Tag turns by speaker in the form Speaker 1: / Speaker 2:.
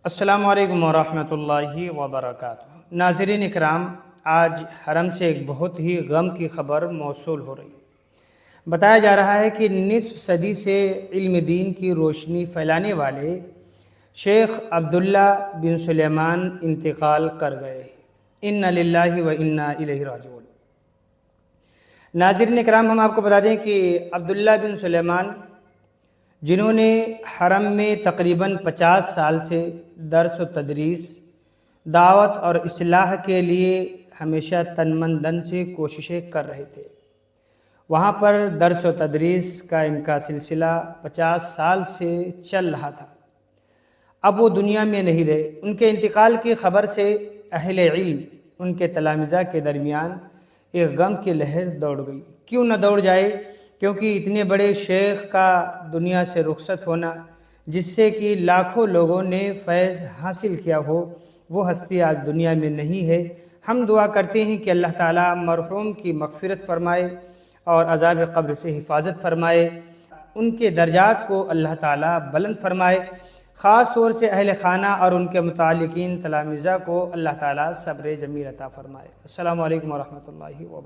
Speaker 1: السلام علیکم ورحمۃ اللہ وبرکاتہ۔ ناظرین اکرام، آج حرم سے ایک بہت ہی غم کی خبر موصول ہو رہی ہے۔ بتایا جا رہا ہے کہ نصف صدی سے علم دین کی روشنی پھیلانے والے شیخ عبداللہ بن سلیمان انتقال کر گئے۔ انا للہ و انا الیہ راجعون۔ ناظرین اکرام، ہم آپ کو بتا دیں کہ عبداللہ بن سلیمان، جنہوں نے حرم میں تقریباً 50 سال سے درس و تدریس، دعوت اور اصلاح کے لیے ہمیشہ تن من دھن سے کوششیں کر رہے تھے، وہاں پر درس و تدریس کا ان کا سلسلہ 50 سال سے چل رہا تھا۔ اب وہ دنیا میں نہیں رہے۔ ان کے انتقال کی خبر سے اہل علم، ان کے تلامذہ کے درمیان ایک غم کی لہر دوڑ گئی۔ کیوں نہ دوڑ جائے، کیونکہ اتنے بڑے شیخ کا دنیا سے رخصت ہونا، جس سے کہ لاکھوں لوگوں نے فیض حاصل کیا ہو، وہ ہستی آج دنیا میں نہیں ہے۔ ہم دعا کرتے ہیں کہ اللہ تعالیٰ مرحوم کی مغفرت فرمائے اور عذاب قبر سے حفاظت فرمائے، ان کے درجات کو اللہ تعالیٰ بلند فرمائے، خاص طور سے اہل خانہ اور ان کے متعلقین تلامذہ کو اللہ تعالیٰ صبر جمیل عطا فرمائے۔ السلام علیکم ورحمۃ اللہ وبرکاتہ۔